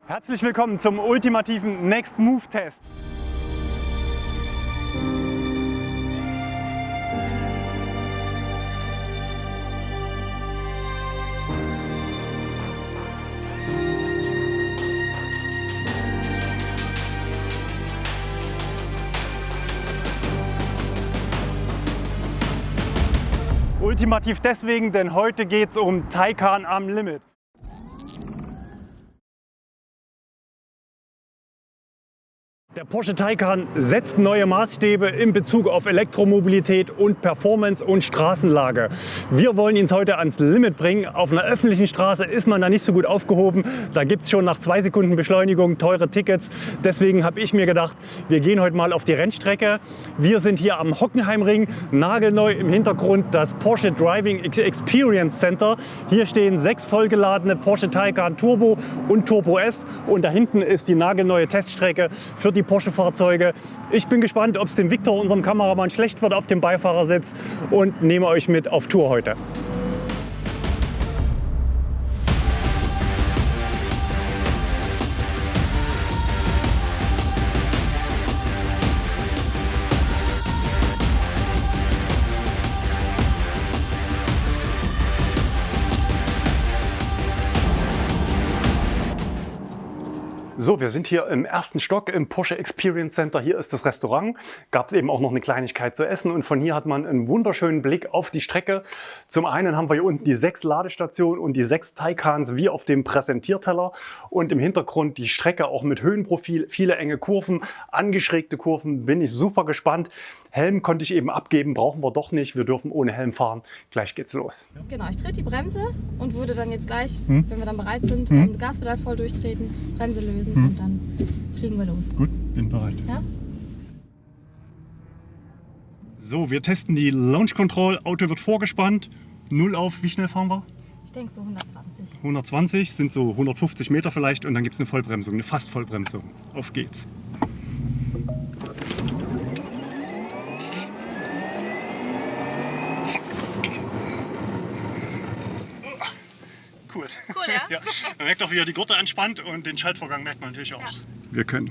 Herzlich willkommen zum ultimativen Next Move Test. Ultimativ deswegen, denn heute geht es um Taycan am Limit. Der Porsche Taycan setzt neue Maßstäbe in Bezug auf Elektromobilität und Performance und Straßenlage. Wir wollen ihn heute ans Limit bringen. Auf einer öffentlichen Straße ist man da nicht so gut aufgehoben. Da gibt es schon nach 2 Sekunden Beschleunigung teure Tickets. Deswegen habe ich mir gedacht, wir gehen heute mal auf die Rennstrecke. Wir sind hier am Hockenheimring, nagelneu im Hintergrund das Porsche Driving Experience Center. Hier stehen 6 vollgeladene Porsche Taycan Turbo und Turbo S und da hinten ist die nagelneue Teststrecke für die Porsche-Fahrzeuge. Ich bin gespannt, ob es dem Victor, unserem Kameramann, schlecht wird auf dem Beifahrersitz und nehme euch mit auf Tour heute. So, wir sind hier im ersten Stock im Porsche Experience Center. Hier ist das Restaurant. Gab es eben auch noch eine Kleinigkeit zu essen und von hier hat man einen wunderschönen Blick auf die Strecke. Zum einen haben wir hier unten die 6 Ladestationen und die 6 Taycans wie auf dem Präsentierteller und im Hintergrund die Strecke auch mit Höhenprofil, viele enge Kurven, angeschrägte Kurven. Bin ich super gespannt. Helm konnte ich eben abgeben, brauchen wir doch nicht. Wir dürfen ohne Helm fahren. Gleich geht's los. Genau, ich trete die Bremse und würde dann jetzt gleich, wenn wir dann bereit sind, Gaspedal voll durchtreten, Bremse lösen und dann fliegen wir los. Gut, bin bereit. Ja? So, wir testen die Launch Control. Auto wird vorgespannt. 0 auf, wie schnell fahren wir? Ich denke so 120. 120 sind so 150 Meter vielleicht und dann gibt es eine Vollbremsung, eine fast Vollbremsung. Auf geht's. Cool. Cool, ja? Ja, man merkt auch, wie er die Gurte anspannt und den Schaltvorgang merkt man natürlich auch. Ja. Wir können.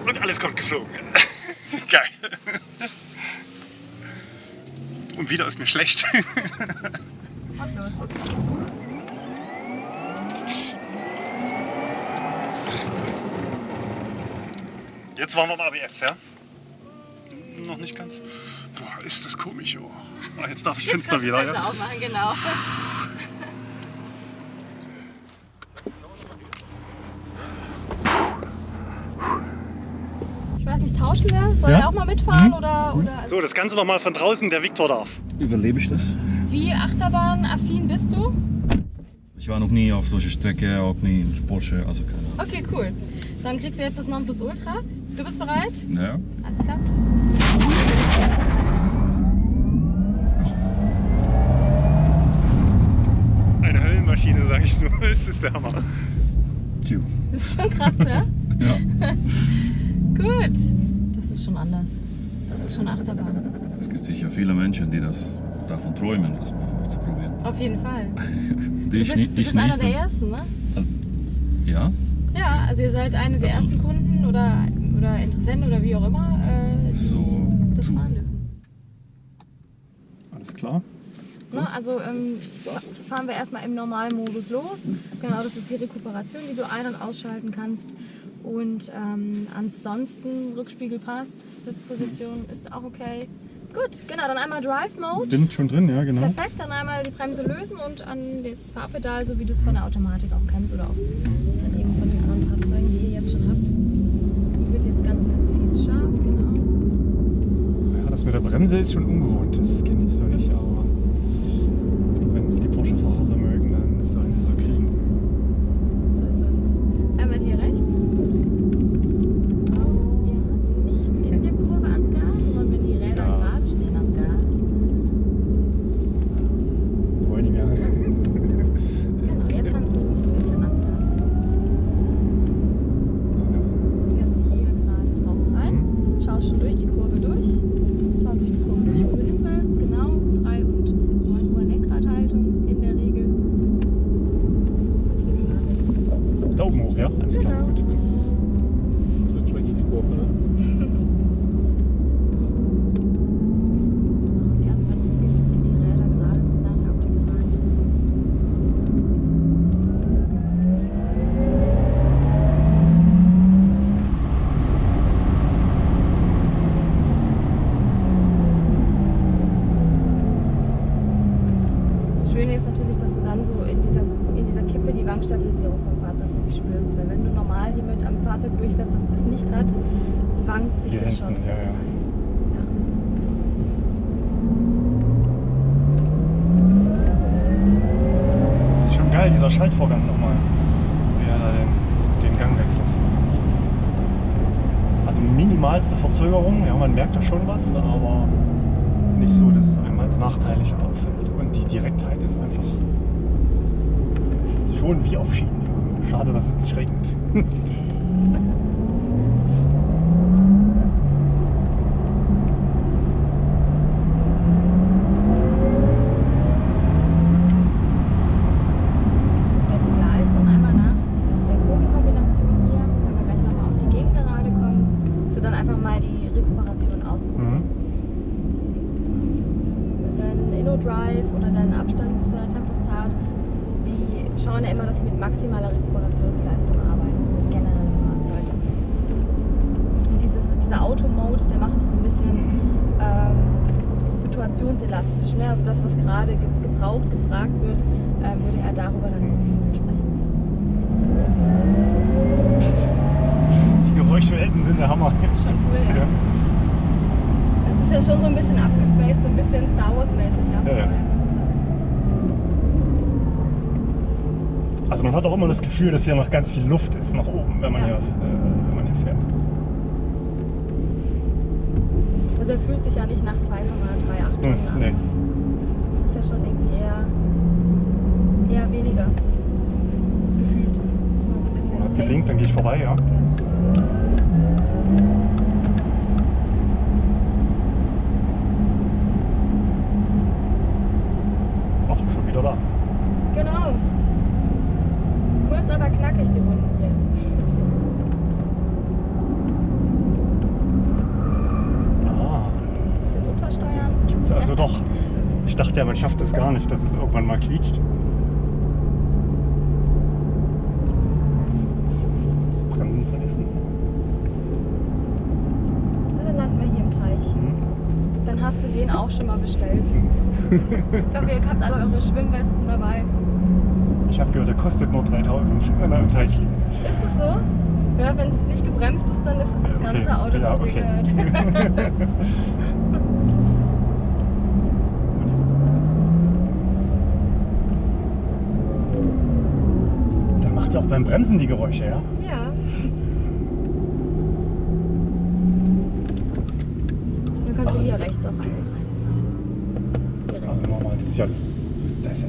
Und alles kommt geflogen. Geil. Und wieder ist mir schlecht. Und los. Jetzt waren wir im ABS, ja? Noch nicht ganz. Boah, ist das komisch. Oh. Jetzt darf ich Fenster wieder. Ja? Aufmachen, genau. Ich weiß nicht, tauschen wir? Soll er auch mal mitfahren? Oder So, das Ganze nochmal von draußen. Der Victor darf. Überlebe ich das? wie achterbahnaffin bist du? Ich war noch nie auf solcher Strecke, auch nie in Porsche, also keine Ahnung. Okay, cool. Dann kriegst du jetzt das Nonplusultra. Du bist bereit? Ja. Alles klar. Eine Höllenmaschine, sage ich nur. Es ist der Hammer. Tju. Das ist schon krass, ja? Ja. Gut. Das ist schon anders. Das ist schon Achterbahn. Es gibt sicher viele Menschen, die davon träumen, das mal auszuprobieren. Auf jeden Fall. Die Du bist einer der Ersten, ne? Ja? Ja, also ihr seid eine der Ach so. ersten Kunden oder Interessenten oder wie auch immer, die So, das fahren dürfen. Alles klar. Ne, also fahren wir erstmal im Normalmodus los. Genau, das ist die Rekuperation, die du ein- und ausschalten kannst. Und ansonsten Rückspiegel passt, Sitzposition ist auch okay. Gut, genau, dann einmal Drive Mode. Bin schon drin, ja, genau. Perfekt, dann einmal die Bremse lösen und an das Fahrpedal, so wie du es von der Automatik auch kennst oder auch dann eben von den anderen Fahrzeugen, die ihr jetzt schon habt. Die wird jetzt ganz, ganz fies scharf, genau. Ja, das mit der Bremse ist schon ungewohnt. Das kenne ich so nicht, aber wenn es die Porsche-Fahrer so mögen, dann sollen sie so kriegen. So ist es. Einmal hier rechts. Oh, ja. Nicht in der Kurve ans Gas, sondern wenn die Räder gerade stehen ans Gas. Wollen die mehr? Genau, jetzt kannst du ein bisschen ans Gas. Fährst du hier gerade drauf rein, schaust schon durch die Kurve durch. Schau durch die Kurve durch, wo du hin willst, genau. Genau. So tricky die Kurve, ne? Die erst wenn die Räder gerade sind, nachher auf die Geraden. Das Schöne ist natürlich, dass du dann so in dieser Kippe die Wankstabilisierung vom Fahrzeug wirklich spürst. Weil wenn du normal hier mit einem Fahrzeug durchfährst, was das nicht hat, wankt sich Hier das hinten, schon ein ja, bisschen ja. ein. Das ist schon geil, dieser Schaltvorgang nochmal. Wie er da den Gang wechselt. Also minimalste Verzögerung, ja, man merkt da schon was, aber nicht so, dass es einem als nachteilig auffällt. Und die Direktheit ist einfach ist schon wie auf Schienen. Ja. Schade, dass es nicht regnet. Also gleich dann einmal nach der Kurvenkombination hier, wenn wir gleich nochmal auf die Gegengerade kommen, dass du dann einfach mal die Rekuperation ausprobierst. Dein InnoDrive oder dein Abstandsthermostat, die schauen ja immer, dass sie mit maximaler Rekuperationsleistung arbeiten, mit generellen Fahrzeugen. Und dieser Auto-Mode, der macht es so ein bisschen situationselastisch. Ne? Also das, was gerade gebraucht, gefragt wird, würde er darüber dann nutzen entsprechend. Die Geräuschwelten sind der Hammer. Schon cool, ja. Das ist ja schon so ein bisschen abgespaced, so ein bisschen Star Wars-mäßig. Ja? Ja, ja. Also man hat auch immer das Gefühl, dass hier noch ganz viel Luft ist nach oben, wenn man, Ja. wenn man hier fährt. Also er fühlt sich ja nicht nach 2,38 Tonnen an. Nee. Das ist ja schon irgendwie eher weniger gefühlt. Mal so ein bisschen Man hat safe. gelinkt, dann gehe ich vorbei, ja. Ach, schon wieder da. Genau. Kurz aber knackig die Runden hier. Ah, Bisschen untersteuern. das gibt's also doch. Ich dachte ja, man schafft es gar nicht, dass es irgendwann mal quietscht. Das Bremsen vergessen. Na, dann landen wir hier im Teich. Dann hast du den auch schon mal bestellt. Ich hoffe, ihr habt alle eure Schwimmwesten dabei. Ich habe gehört, der kostet nur 3000, wenn er im Teich liegt. Ist das so? Ja, wenn es nicht gebremst ist, dann ist es das ganze Okay. Auto, Ja, was dir okay. gehört. Der macht ja auch beim Bremsen die Geräusche, ja? Ja. Dann kannst du hier rechts auch rein. Hier rechts. Also nochmal, das ist ja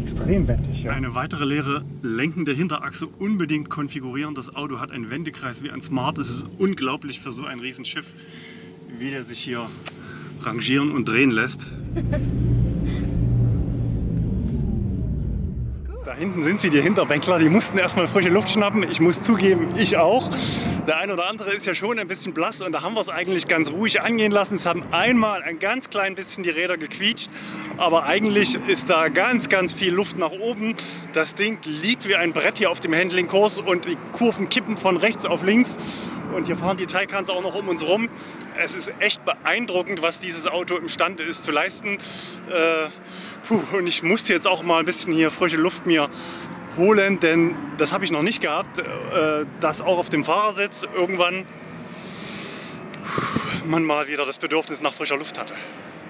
extrem wendig. Ja. Eine weitere Lehre, lenkende Hinterachse unbedingt konfigurieren. Das Auto hat einen Wendekreis wie ein Smart. Es ist unglaublich für so ein Riesenschiff, wie der sich hier rangieren und drehen lässt. Da hinten sind sie, die Hinterbänkler, die mussten erstmal frische Luft schnappen. Ich muss zugeben, ich auch. Der eine oder andere ist ja schon ein bisschen blass und da haben wir es eigentlich ganz ruhig angehen lassen. Es haben einmal ein ganz klein bisschen die Räder gequietscht, aber eigentlich ist da ganz, ganz viel Luft nach oben. Das Ding liegt wie ein Brett hier auf dem Handlingkurs und die Kurven kippen von rechts auf links. Und hier fahren die Taycans auch noch um uns rum. Es ist echt beeindruckend, was dieses Auto imstande ist zu leisten. Und ich musste jetzt auch mal ein bisschen hier frische Luft mir holen, denn das habe ich noch nicht gehabt, dass auch auf dem Fahrersitz irgendwann man mal wieder das Bedürfnis nach frischer Luft hatte.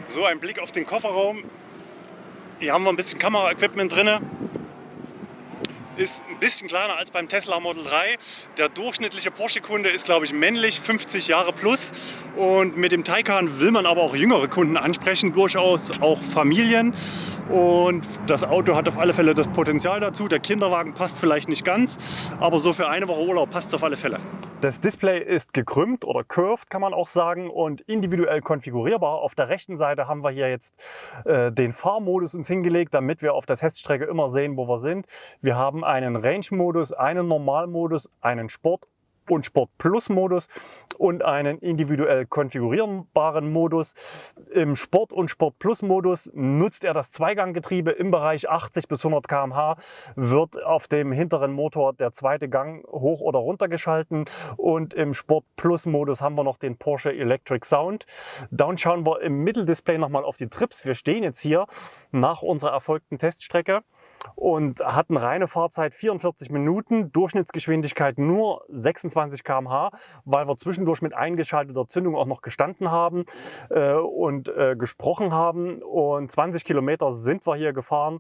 So ein Blick auf den Kofferraum. Hier haben wir ein bisschen Kameraequipment drin. Ist ein bisschen kleiner als beim Tesla Model 3. Der durchschnittliche Porsche-Kunde ist, glaube ich, männlich, 50 Jahre plus. Und mit dem Taycan will man aber auch jüngere Kunden ansprechen, durchaus auch Familien. Und das Auto hat auf alle Fälle das Potenzial dazu. Der Kinderwagen passt vielleicht nicht ganz, aber so für eine Woche Urlaub passt es auf alle Fälle. Das Display ist gekrümmt oder curved, kann man auch sagen, und individuell konfigurierbar. Auf der rechten Seite haben wir hier jetzt den Fahrmodus uns hingelegt, damit wir auf der Teststrecke immer sehen, wo wir sind. Wir haben einen Range-Modus, einen Normalmodus, einen Sport und Sport Plus Modus und einen individuell konfigurierbaren Modus. Im Sport und Sport Plus Modus nutzt er das Zweiganggetriebe im Bereich 80 bis 100 km/h, wird auf dem hinteren Motor der zweite Gang hoch oder runter geschalten, und im Sport Plus Modus haben wir noch den Porsche Electric Sound. Dann schauen wir im Mitteldisplay nochmal auf die Trips. Wir stehen jetzt hier nach unserer erfolgten Teststrecke und hatten reine Fahrzeit 44 Minuten, Durchschnittsgeschwindigkeit nur 26 km/h, weil wir zwischendurch mit eingeschalteter Zündung auch noch gestanden haben und gesprochen haben, und 20 Kilometer sind wir hier gefahren.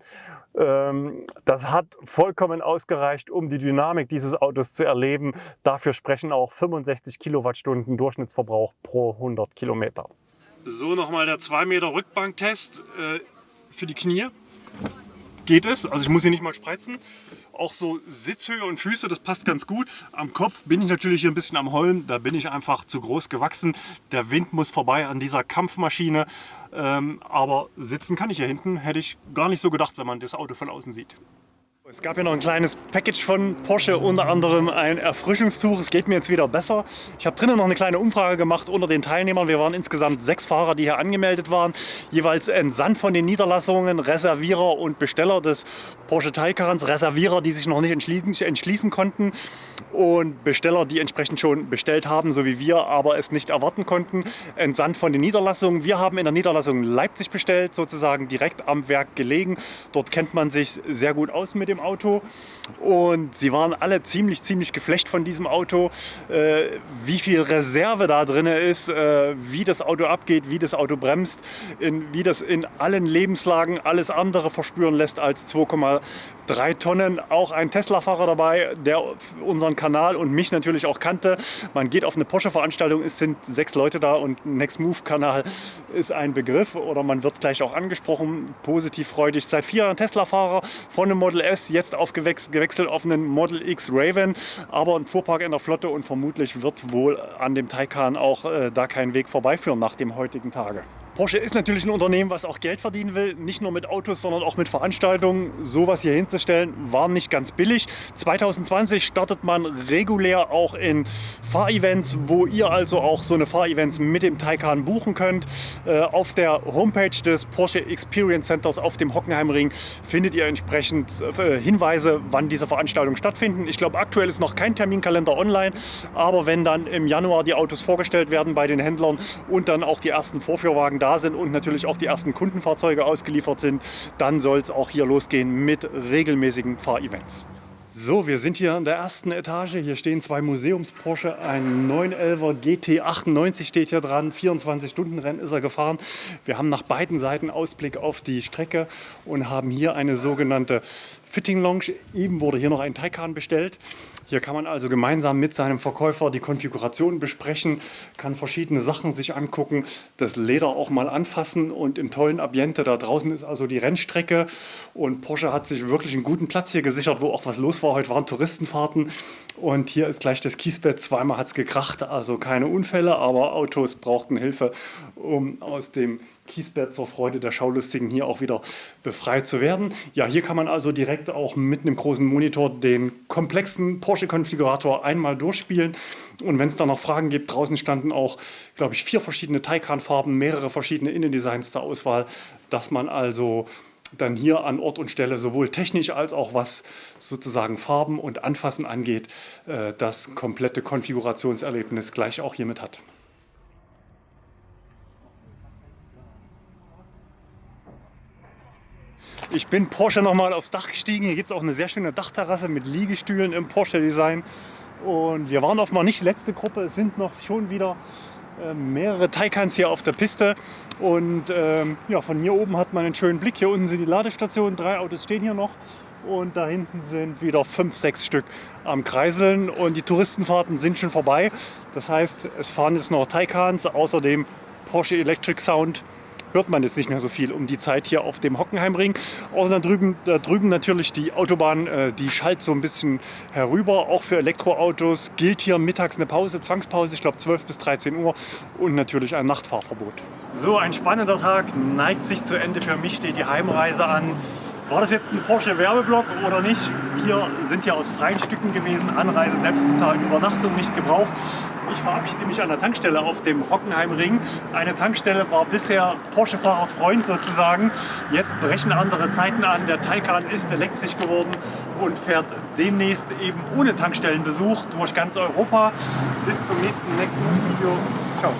Das hat vollkommen ausgereicht, um die Dynamik dieses Autos zu erleben. Dafür sprechen auch 65 Kilowattstunden Durchschnittsverbrauch pro 100 Kilometer. So, nochmal der 2 Meter Rückbanktest für die Knie. Geht es, also ich muss hier nicht mal spreizen. Auch so Sitzhöhe und Füße, das passt ganz gut. Am Kopf bin ich natürlich hier ein bisschen am Heulen, da bin ich einfach zu groß gewachsen. Der Wind muss vorbei an dieser Kampfmaschine, aber sitzen kann ich hier hinten, hätte ich gar nicht so gedacht, wenn man das Auto von außen sieht. Es gab ja noch ein kleines Package von Porsche, unter anderem ein Erfrischungstuch. Es geht mir jetzt wieder besser. Ich habe drinnen noch eine kleine Umfrage gemacht unter den Teilnehmern. Wir waren insgesamt 6 Fahrer, die hier angemeldet waren. Jeweils entsandt von den Niederlassungen, Reservierer und Besteller des Porsche Taycans. Reservierer, die sich noch nicht entschließen konnten, und Besteller, die entsprechend schon bestellt haben, so wie wir, aber es nicht erwarten konnten. Entsandt von den Niederlassungen. Wir haben in der Niederlassung Leipzig bestellt, sozusagen direkt am Werk gelegen. Dort kennt man sich sehr gut aus mit dem Auto, und sie waren alle ziemlich geflecht von diesem Auto, wie viel Reserve da drin ist, wie das Auto abgeht, wie das Auto bremst, wie das in allen Lebenslagen alles andere verspüren lässt als 2,3 Tonnen. Auch ein Tesla-Fahrer dabei, der unseren Kanal und mich natürlich auch kannte. Man geht auf eine Porsche-Veranstaltung, es sind 6 Leute da, und Next Move-Kanal ist ein Begriff, oder man wird gleich auch angesprochen, positiv freudig. Seit 4 Jahren Tesla-Fahrer, von einem Model S jetzt gewechselt auf einen Model X Raven, aber ein Fuhrpark in der Flotte, und vermutlich wird wohl an dem Taycan auch da kein Weg vorbeiführen nach dem heutigen Tage. Porsche ist natürlich ein Unternehmen, was auch Geld verdienen will, nicht nur mit Autos, sondern auch mit Veranstaltungen. Sowas hier hinzustellen, war nicht ganz billig. 2020 startet man regulär auch in Fahrevents, wo ihr also auch so eine Fahrevents mit dem Taycan buchen könnt. Auf der Homepage des Porsche Experience Centers auf dem Hockenheimring findet ihr entsprechend Hinweise, wann diese Veranstaltungen stattfinden. Ich glaube, aktuell ist noch kein Terminkalender online, aber wenn dann im Januar die Autos vorgestellt werden bei den Händlern und dann auch die ersten Vorführwagen da sind und natürlich auch die ersten Kundenfahrzeuge ausgeliefert sind, dann soll es auch hier losgehen mit regelmäßigen Fahrevents. So, wir sind hier in der ersten Etage. Hier stehen 2 Museums-Porsche. Ein 911er GT98 steht hier dran. 24-Stunden-Rennen ist er gefahren. Wir haben nach beiden Seiten Ausblick auf die Strecke und haben hier eine sogenannte Fitting Lounge. Eben wurde hier noch ein Taycan bestellt. Hier kann man also gemeinsam mit seinem Verkäufer die Konfiguration besprechen, kann verschiedene Sachen sich angucken, das Leder auch mal anfassen, und im tollen Ambiente da draußen ist also die Rennstrecke, und Porsche hat sich wirklich einen guten Platz hier gesichert, wo auch was los war. Heute waren Touristenfahrten, und hier ist gleich das Kiesbett. Zweimal hat es gekracht, also keine Unfälle, aber Autos brauchten Hilfe, um aus dem Kiesbett zur Freude der Schaulustigen hier auch wieder befreit zu werden. Ja, hier kann man also direkt auch mit einem großen Monitor den komplexen Porsche-Konfigurator einmal durchspielen. Und wenn es da noch Fragen gibt, draußen standen auch, glaube ich, 4 verschiedene Taycan-Farben, mehrere verschiedene Innendesigns zur Auswahl, dass man also dann hier an Ort und Stelle sowohl technisch als auch was sozusagen Farben und Anfassen angeht, das komplette Konfigurationserlebnis gleich auch hiermit hat. Ich bin Porsche nochmal aufs Dach gestiegen. Hier gibt es auch eine sehr schöne Dachterrasse mit Liegestühlen im Porsche-Design. Und wir waren offenbar nicht die letzte Gruppe. Es sind noch schon wieder mehrere Taycans hier auf der Piste. Und ja, von hier oben hat man einen schönen Blick. Hier unten sind die Ladestationen. 3 Autos stehen hier noch. Und da hinten sind wieder 5, 6 Stück am Kreiseln. Und die Touristenfahrten sind schon vorbei. Das heißt, es fahren jetzt noch Taycans. Außerdem Porsche Electric Sound. Hört man jetzt nicht mehr so viel um die Zeit hier auf dem Hockenheimring. Außer da drüben natürlich die Autobahn, die schallt so ein bisschen herüber. Auch für Elektroautos gilt hier mittags eine Pause, Zwangspause, ich glaube 12 bis 13 Uhr, und natürlich ein Nachtfahrverbot. So, ein spannender Tag neigt sich zu Ende. Für mich steht die Heimreise an. War das jetzt ein Porsche-Werbeblock oder nicht? Wir sind hier aus freien Stücken gewesen, Anreise selbst bezahlt, Übernachtung nicht gebraucht. Ich verabschiede mich an der Tankstelle auf dem Hockenheimring. Eine Tankstelle war bisher Porsche-Fahrers Freund sozusagen. Jetzt brechen andere Zeiten an. Der Taycan ist elektrisch geworden und fährt demnächst eben ohne Tankstellenbesuch durch ganz Europa. Bis zum nächsten Next Move Video. Ciao.